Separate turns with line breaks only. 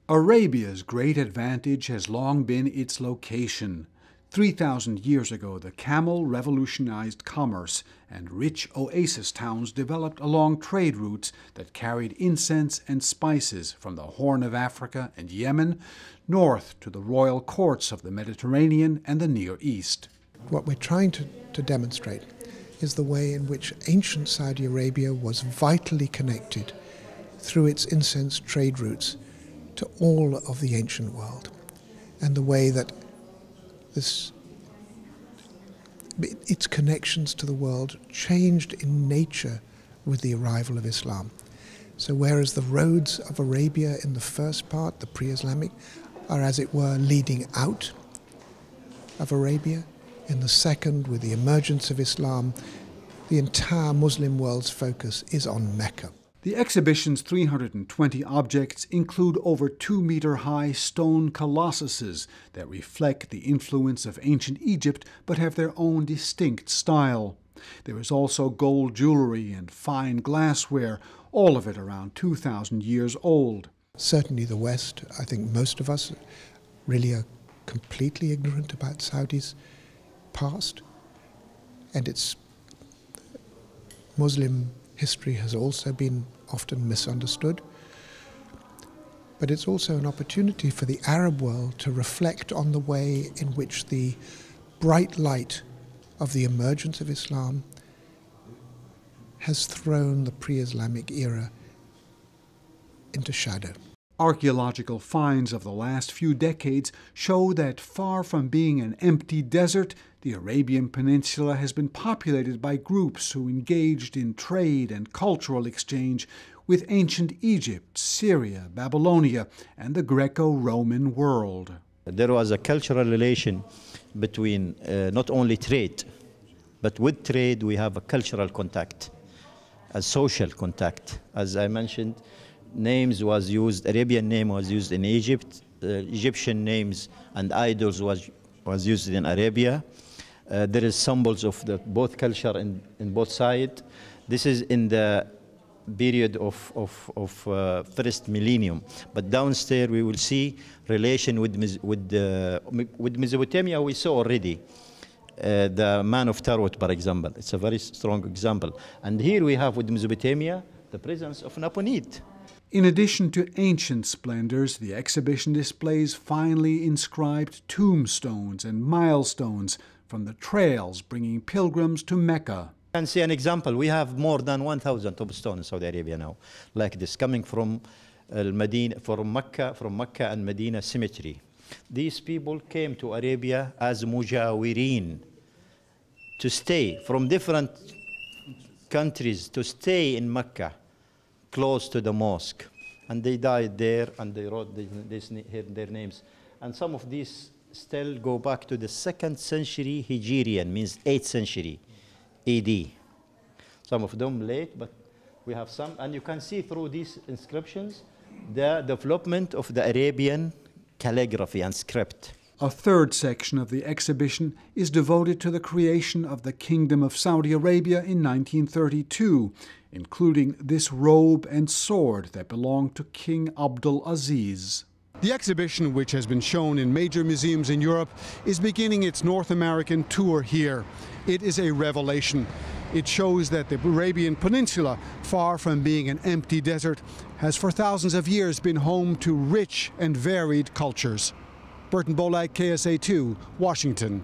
Arabia's great advantage has long been its location. 3,000 years ago, the camel revolutionized commerce, and rich oasis towns developed along trade routes that carried incense and spices from the Horn of Africa and Yemen north to the royal courts of the Mediterranean and the Near East.
What we're trying to demonstrate is the way in which ancient Saudi Arabia was vitally connected through its incense trade routes to all of the ancient world, and the way that its connections to the world changed in nature with the arrival of Islam. So whereas the roads of Arabia in the first part, the pre-Islamic, are as it were leading out of Arabia, in the second, with the emergence of Islam, the entire Muslim world's focus is on Mecca.
The exhibition's 320 objects include over 2-meter-high stone colossuses that reflect the influence of ancient Egypt but have their own distinct style. There is also gold jewelry and fine glassware, all of it around 2,000 years old.
Certainly the West, I think most of us really are completely ignorant about Saudi's past, and its Muslim history has also been often misunderstood. But it's also an opportunity for the Arab world to reflect on the way in which the bright light of the emergence of Islam has thrown the pre-Islamic era into shadow.
Archaeological finds of the last few decades show that far from being an empty desert, the Arabian Peninsula has been populated by groups who engaged in trade and cultural exchange with ancient Egypt, Syria, Babylonia, and the Greco-Roman world.
There was a cultural relation between not only trade, but with trade we have a cultural contact, a social contact. As I mentioned, names was used, Arabian name was used in Egypt, Egyptian names and idols was used in Arabia. There is symbols of both culture in both sides. This is in the period of first millennium. But downstairs we will see relation with Mesopotamia. We saw already the man of Tarot, for example. It's a very strong example. And here we have with Mesopotamia the presence of Nabonid.
In addition to ancient splendors, the exhibition displays finely inscribed tombstones and milestones from the trails bringing pilgrims to Mecca.
You can see an example. We have more than 1,000 tombstones in Saudi Arabia now, like this, coming from Medina, from Mecca and Medina cemetery. These people came to Arabia as mujawirin, to stay from different countries, to stay in Mecca, close to the mosque, and they died there, and they wrote their names. And some of these still go back to the 2nd century Hijrian, means 8th century AD. Some of them late, but we have some, and you can see through these inscriptions the development of the Arabian calligraphy and script.
A third section of the exhibition is devoted to the creation of the Kingdom of Saudi Arabia in 1932, including this robe and sword that belonged to King Abdul Aziz. The exhibition, which has been shown in major museums in Europe, is beginning its North American tour here. It is a revelation. It shows that the Arabian Peninsula, far from being an empty desert, has for thousands of years been home to rich and varied cultures. Burton Bolak, KSA2, Washington.